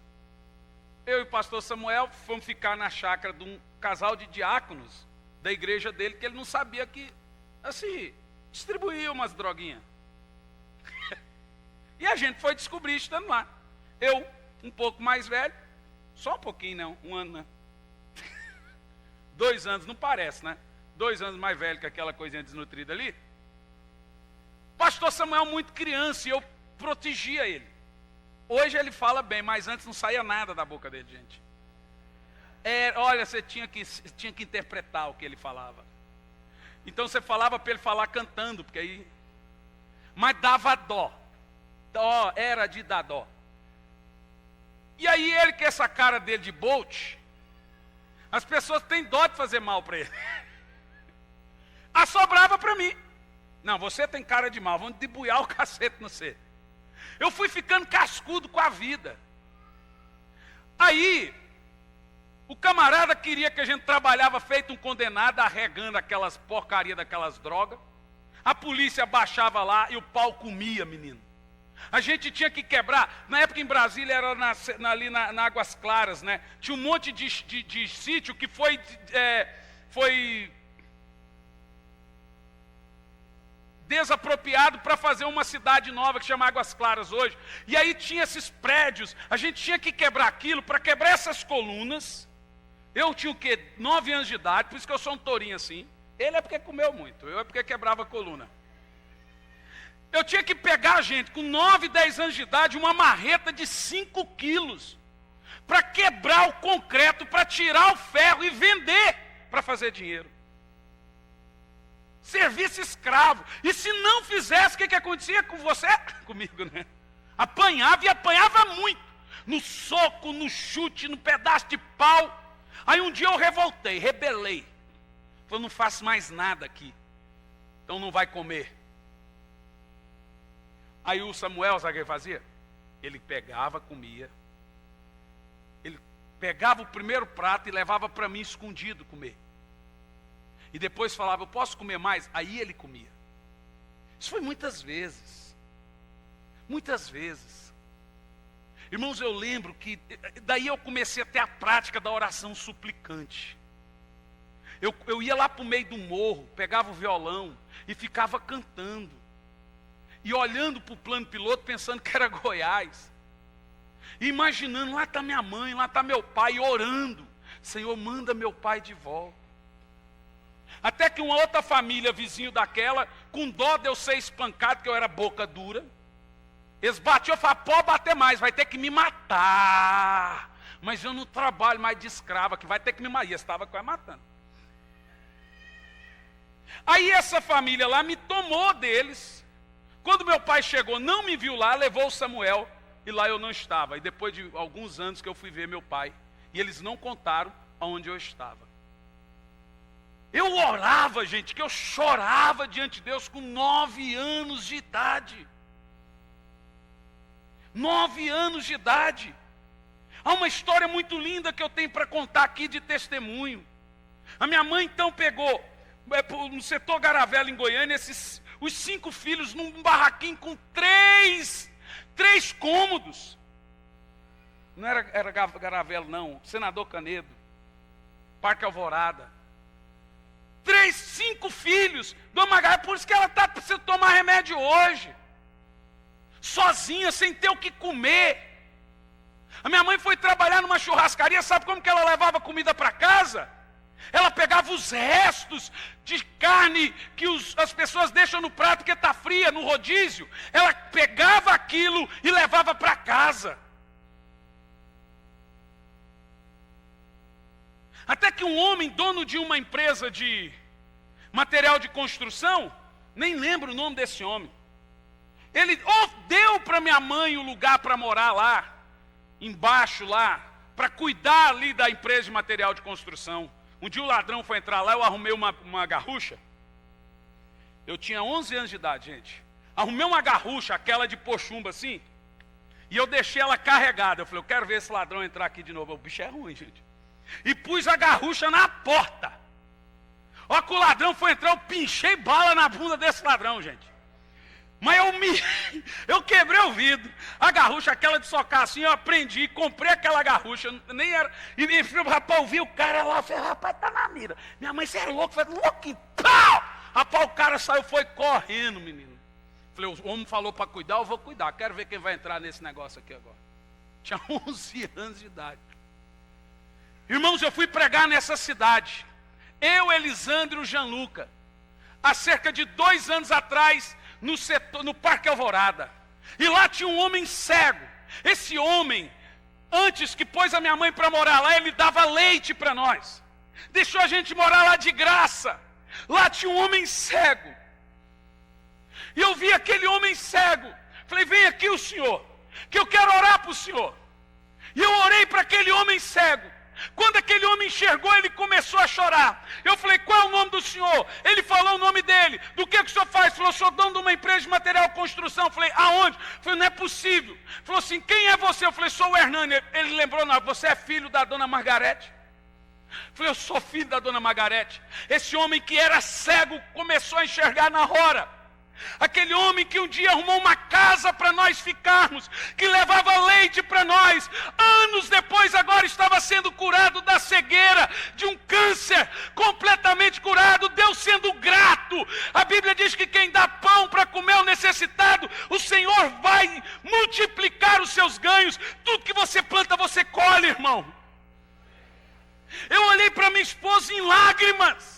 Eu e o pastor Samuel fomos ficar na chácara de um casal de diáconos da igreja dele, que ele não sabia que, assim, distribuía umas droguinhas. E a gente foi descobrir estando lá. Eu, um pouco mais velho, só um pouquinho não, 1 ano, né? 2 anos, não parece, né? 2 anos mais velho que aquela coisinha desnutrida ali. Pastor Samuel muito criança e eu protegia ele. Hoje ele fala bem, mas antes não saía nada da boca dele, gente. Olha, você tinha que interpretar o que ele falava. Então você falava para ele falar cantando, porque aí... Mas dava dó. Dó, era de dar dó. E aí ele, com essa cara dele de Bolt, as pessoas têm dó de fazer mal para ele. Assobrava para mim. Não, você tem cara de mal, vamos debuiar o cacete no você. Eu fui ficando cascudo com a vida. Aí, o camarada queria que a gente trabalhava feito um condenado, arregando aquelas porcarias daquelas drogas. A polícia baixava lá e o pau comia, menino. A gente tinha que quebrar. Na época em Brasília era ali na Águas Claras, né? Tinha um monte de sítio que foi desapropriado para fazer uma cidade nova que chama Águas Claras hoje. E aí tinha esses prédios, a gente tinha que quebrar aquilo. Para quebrar essas colunas, eu tinha o quê? 9 anos de idade, por isso que eu sou um tourinho assim. Ele é porque comeu muito, eu é porque quebrava a coluna. Eu tinha que pegar, gente, com 9, 10 anos de idade, uma marreta de 5 quilos, para quebrar o concreto, para tirar o ferro e vender, para fazer dinheiro. Serviço escravo. E se não fizesse, o que acontecia com você? Comigo, né? Apanhava e apanhava muito. No soco, no chute, no pedaço de pau. Aí um dia eu revoltei, rebelei. Falei, não faço mais nada aqui. Então não vai comer. Aí o Samuel, sabe o que ele fazia? Ele pegava, comia. Ele pegava o primeiro prato e levava para mim escondido comer. E depois falava, eu posso comer mais? Aí ele comia. Isso foi muitas vezes. Muitas vezes. Irmãos, eu lembro que daí eu comecei a ter a prática da oração suplicante. Eu ia lá para o meio do morro, pegava o violão e ficava cantando. E olhando para o plano piloto, pensando que era Goiás. E imaginando, lá está minha mãe, lá está meu pai, orando. Senhor, manda meu pai de volta. Até que uma outra família, vizinho daquela, com dó de eu ser espancado, porque eu era boca dura, eles batiam, eu falava, pode bater mais, vai ter que me matar. Mas eu não trabalho mais de escrava, que vai ter que me matar. E eles estavam quase matando. Aí essa família lá me tomou deles. Quando meu pai chegou, não me viu lá, levou o Samuel, e lá eu não estava. E depois de alguns anos que eu fui ver meu pai, e eles não contaram aonde eu estava. Eu orava, gente, que eu chorava diante de Deus com 9 anos de idade. 9 anos de idade. Há uma história muito linda que eu tenho para contar aqui de testemunho. A minha mãe então pegou, no setor Garavela em Goiânia, os 5 filhos num barraquinho com 3 cômodos. Não era Garavela não, Senador Canedo, Parque Alvorada. 5 filhos, Dona Margarida, por isso que ela está precisando tomar remédio hoje. Sozinha, sem ter o que comer. A minha mãe foi trabalhar numa churrascaria, sabe como que ela levava comida para casa? Ela pegava os restos de carne que as pessoas deixam no prato porque está fria, no rodízio. Ela pegava aquilo e levava para casa. Até que um homem, dono de uma empresa de material de construção, nem lembro o nome desse homem, ele deu para minha mãe o lugar para morar lá, embaixo lá, para cuidar ali da empresa de material de construção. Um dia o ladrão foi entrar lá, eu arrumei uma garrucha. Eu tinha 11 anos de idade, gente. Arrumei uma garrucha, aquela de pochumba assim, e eu deixei ela carregada. Eu falei, eu quero ver esse ladrão entrar aqui de novo. O bicho é ruim, gente. E pus a garrucha na porta. Ó que o ladrão foi entrar, eu pinchei bala na bunda desse ladrão, gente. Mas eu quebrei o vidro. A garrucha, aquela de socar assim, eu aprendi, comprei aquela garrucha, nem era. E rapaz, eu vi o cara lá, eu falei, rapaz, tá na mira. Minha mãe, você é louco? Eu falei, louco, pau! Rapaz, o cara saiu, foi correndo, menino. Falei, o homem falou para cuidar, eu vou cuidar. Quero ver quem vai entrar nesse negócio aqui agora. Tinha 11 anos de idade. Irmãos, eu fui pregar nessa cidade. Eu, Elisandro e o Gianluca. Há cerca de 2 anos atrás, no Parque Alvorada. E lá tinha um homem cego. Esse homem, antes que pôs a minha mãe para morar lá, ele dava leite para nós. Deixou a gente morar lá de graça. Lá tinha um homem cego. E eu vi aquele homem cego. Falei, vem aqui o senhor, que eu quero orar para o senhor. E eu orei para aquele homem cego. Quando aquele homem enxergou, ele começou a chorar. Eu falei, qual é o nome do senhor? Ele falou o nome dele. Do que o senhor faz? Falou, sou dono de uma empresa de material de construção. Eu falei, aonde? Eu falei, não é possível. Falou assim, quem é você? Eu falei, sou o Hernani. Ele lembrou, não, você é filho da dona Margarete? Eu falei, eu sou filho da dona Margarete. Esse homem que era cego começou a enxergar na hora. Aquele homem que um dia arrumou uma casa para nós ficarmos, que levava leite para nós, anos depois agora estava sendo curado da cegueira, de um câncer, completamente curado, Deus sendo grato. A Bíblia diz que quem dá pão para comer ao necessitado, o Senhor vai multiplicar os seus ganhos. Tudo que você planta, você colhe, irmão. Eu olhei para minha esposa em lágrimas.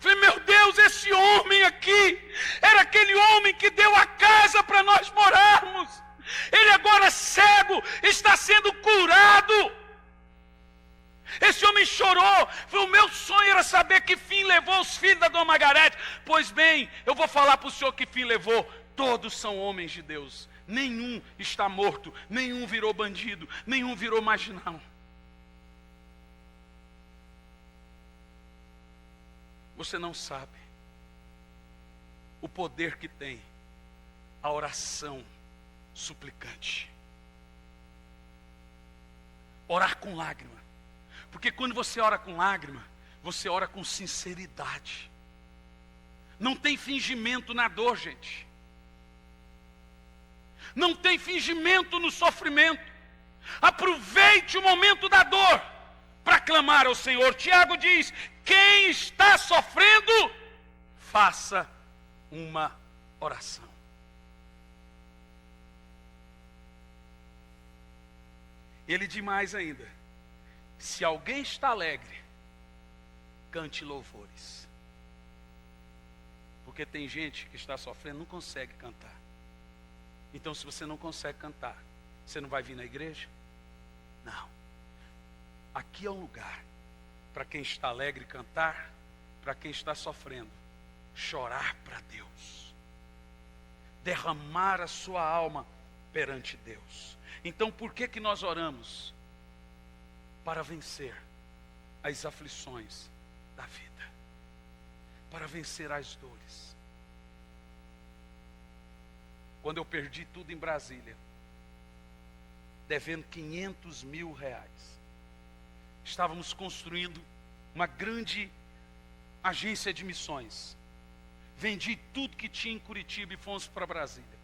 Falei, meu Deus, esse homem aqui era aquele homem que deu a casa para nós morarmos. Ele agora cego, está sendo curado. Esse homem chorou. Falei, o meu sonho era saber que fim levou os filhos da dona Margarete. Pois bem, eu vou falar para o senhor que fim levou. Todos são homens de Deus. Nenhum está morto, nenhum virou bandido, nenhum virou marginal. Você não sabe o poder que tem a oração suplicante. Orar com lágrima. Porque quando você ora com lágrima, você ora com sinceridade. Não tem fingimento na dor, gente. Não tem fingimento no sofrimento. Aproveite o momento da dor para clamar ao Senhor. Tiago diz, quem está sofrendo, faça uma oração. Ele diz mais ainda, se alguém está alegre, cante louvores. Porque tem gente que está sofrendo, não consegue cantar. Então, se você não consegue cantar, você não vai vir na igreja? Não. Aqui é um lugar para quem está alegre cantar, para quem está sofrendo chorar para Deus, derramar a sua alma perante Deus. Então, por que nós oramos? Para vencer as aflições da vida, para vencer as dores. Quando eu perdi tudo em Brasília, devendo 500 mil reais, estávamos construindo uma grande agência de missões. Vendi tudo que tinha em Curitiba e fomos para Brasília.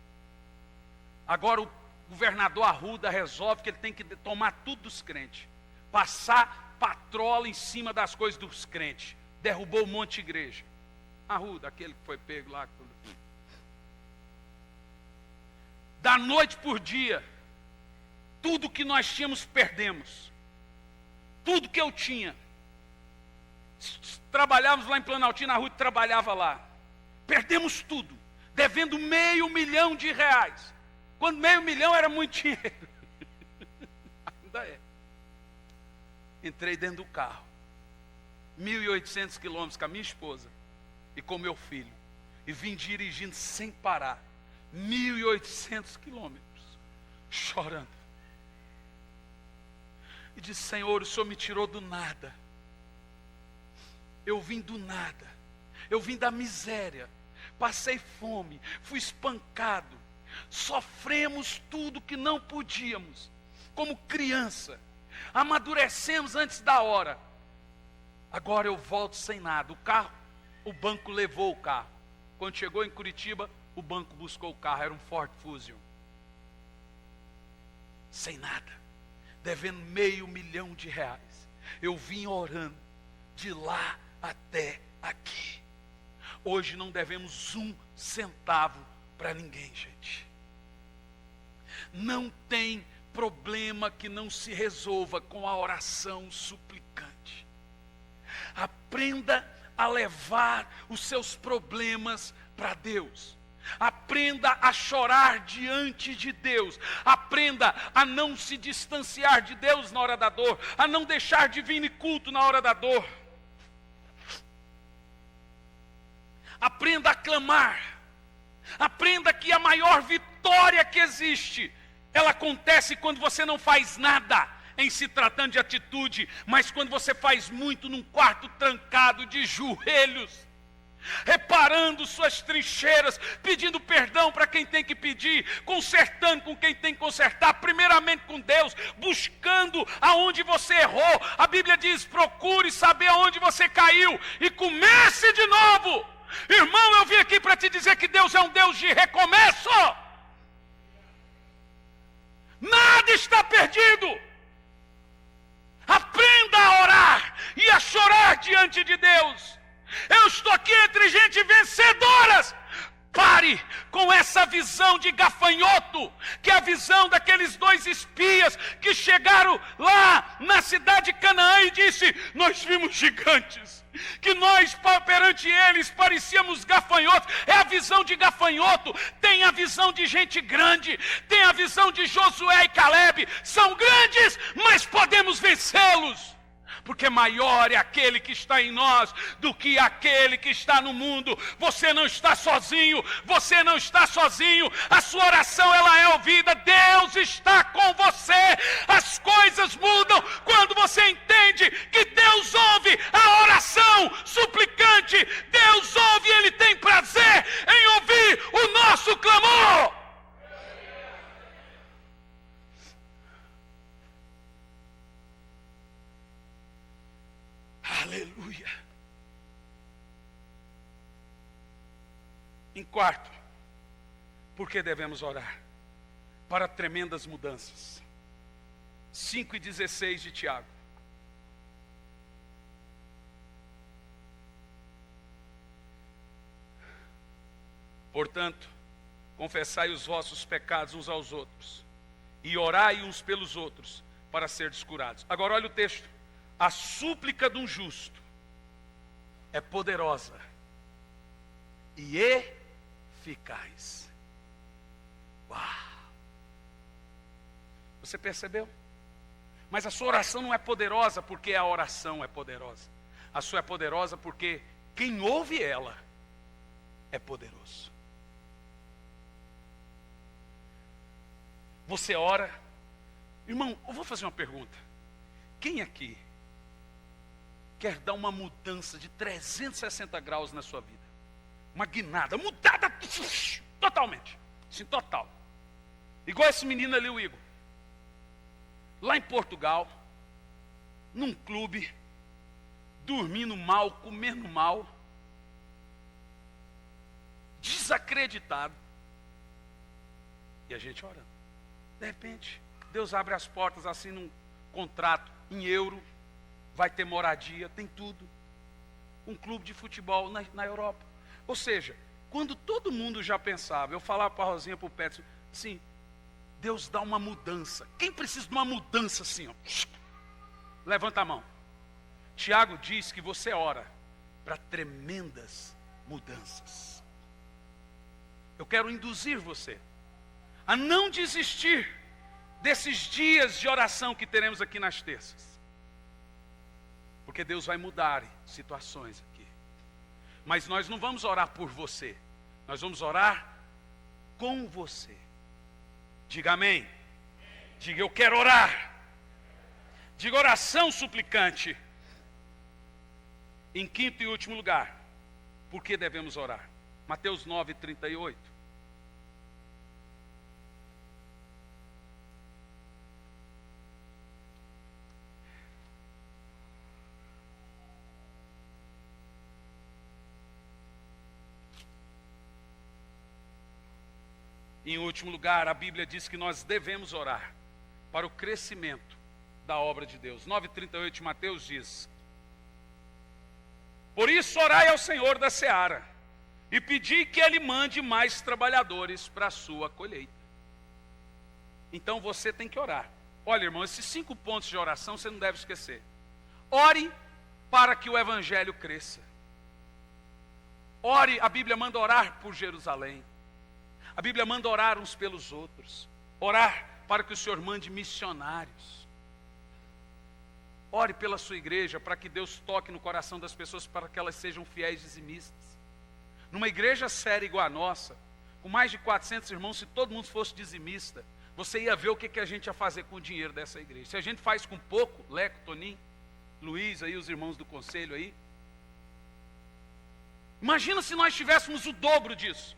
Agora o governador Arruda resolve que ele tem que tomar tudo dos crentes, passar patrola em cima das coisas dos crentes. Derrubou um monte de igreja. Arruda, aquele que foi pego lá. Da noite por dia, tudo que nós tínhamos perdemos. Tudo que eu tinha. Trabalhávamos lá em Planaltina, a Ruth trabalhava lá. Perdemos tudo, devendo R$500 mil. Quando R$500 mil era muito dinheiro. Ainda é. Entrei dentro do carro, 1.800 quilômetros com a minha esposa e com meu filho, e vim dirigindo sem parar, 1.800 quilômetros, chorando. E disse: Senhor, o Senhor me tirou do nada. Eu vim do nada, eu vim da miséria, passei fome, fui espancado, sofremos tudo que não podíamos, como criança, amadurecemos antes da hora. Agora eu volto sem nada. O banco levou o carro. Quando chegou em Curitiba, o banco buscou o carro, era um Ford Fusion. Sem nada, devendo R$500 mil. Eu vim orando de lá até aqui. Hoje não devemos 1 centavo para ninguém, gente. Não tem problema que não se resolva com a oração suplicante. Aprenda a levar os seus problemas para Deus. Aprenda a chorar diante de Deus. Aprenda a não se distanciar de Deus na hora da dor, a não deixar divino culto na hora da dor. Aprenda a clamar. Aprenda que a maior vitória que existe, ela acontece quando você não faz nada em se tratando de atitude, mas quando você faz muito num quarto trancado de joelhos, reparando suas trincheiras, pedindo perdão para quem tem que pedir, consertando com quem tem que consertar, primeiramente com Deus, buscando aonde você errou. A Bíblia diz: procure saber aonde você caiu e comece de novo. Irmão, eu vim aqui para te dizer que Deus é um Deus de recomeço. Nada está perdido. Aprenda a orar e a chorar diante de Deus. Eu estou aqui entre gente vencedoras. Pare com essa visão de gafanhoto, que é a visão daqueles 2 espias que chegaram lá na cidade de Canaã e disse: nós vimos gigantes, que nós perante eles parecíamos gafanhotos. É a visão de gafanhoto. Tem a visão de gente grande, tem a visão de Josué e Caleb. São grandes, mas podemos vencê-los, porque maior é aquele que está em nós do que aquele que está no mundo. Você não está sozinho, você não está sozinho. A sua oração, ela é ouvida. Deus está com você. As coisas mudam quando você entende que Deus ouve a oração suplicante. Deus ouve, Ele tem prazer em ouvir o nosso clamor. Aleluia. Em quarto, por que devemos orar? Para tremendas mudanças. 5:16 de Tiago. Portanto, confessai os vossos pecados uns aos outros, e orai uns pelos outros, para serdes curados. Agora olha o texto. A súplica de um justo é poderosa e eficaz. Uau! Você percebeu? Mas a sua oração não é poderosa porque a oração é poderosa. A sua é poderosa porque quem ouve ela é poderoso. Você ora. Irmão, eu vou fazer uma pergunta. Quem aqui quer dar uma mudança de 360 graus na sua vida? Uma guinada, mudada totalmente. Sim, total. Igual esse menino ali, o Igor. Lá em Portugal, num clube, dormindo mal, comendo mal, desacreditado. E a gente orando. De repente, Deus abre as portas assim num contrato em euro, vai ter moradia, tem tudo. Um clube de futebol na Europa. Ou seja, quando todo mundo já pensava, eu falava para a Rosinha, para o Petro, assim, Deus dá uma mudança. Quem precisa de uma mudança assim? Ó? Levanta a mão. Tiago diz que você ora para tremendas mudanças. Eu quero induzir você a não desistir desses dias de oração que teremos aqui nas terças. Porque Deus vai mudar situações aqui. Mas nós não vamos orar por você. Nós vamos orar com você. Diga amém. Diga eu quero orar. Diga oração suplicante. Em quinto e último lugar, por que devemos orar? Mateus 9:38. Em último lugar, a Bíblia diz que nós devemos orar para o crescimento da obra de Deus. 9:38 de Mateus diz: por isso orai ao Senhor da seara, e pedi que Ele mande mais trabalhadores para a sua colheita. Então você tem que orar. Olha, irmão, esses 5 pontos de oração você não deve esquecer. Ore para que o Evangelho cresça. Ore, a Bíblia manda orar por Jerusalém. A Bíblia manda orar uns pelos outros. Orar para que o Senhor mande missionários. Ore pela sua igreja, para que Deus toque no coração das pessoas, para que elas sejam fiéis dizimistas. Numa igreja séria igual a nossa, com mais de 400 irmãos, se todo mundo fosse dizimista, você ia ver o que a gente ia fazer com o dinheiro dessa igreja. Se a gente faz com pouco, Leco, Toninho, Luiz, aí, os irmãos do conselho aí. Imagina se nós tivéssemos o dobro disso.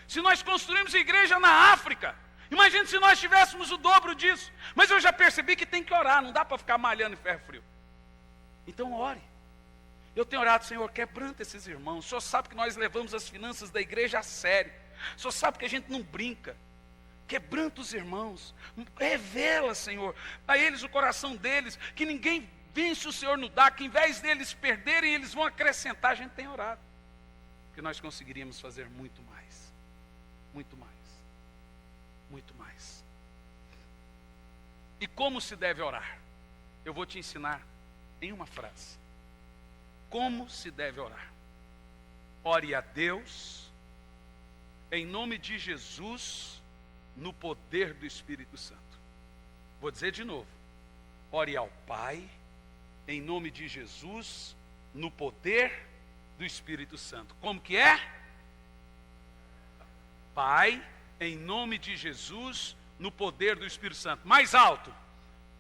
Se nós construímos igreja na África, imagina se nós tivéssemos o dobro disso. Mas eu já percebi que tem que orar, não dá para ficar malhando em ferro frio. Então ore. Eu tenho orado, Senhor, quebranta esses irmãos. O Senhor sabe que nós levamos as finanças da igreja a sério. O Senhor sabe que a gente não brinca. Quebranta os irmãos. Revela, Senhor, a eles o coração deles, que ninguém vence o Senhor no dar, que em vez deles perderem, eles vão acrescentar. A gente tem orado. Que nós conseguiríamos fazer muito mais. Muito mais. Muito mais. E como se deve orar? Eu vou te ensinar em uma frase. Como se deve orar? Ore a Deus, em nome de Jesus, no poder do Espírito Santo. Vou dizer de novo. Ore ao Pai, em nome de Jesus, no poder do Espírito Santo. Como que é? Pai, em nome de Jesus, no poder do Espírito Santo. Mais alto.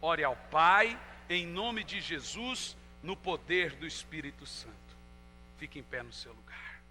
Ore ao Pai, em nome de Jesus, no poder do Espírito Santo. Fique em pé no seu lugar.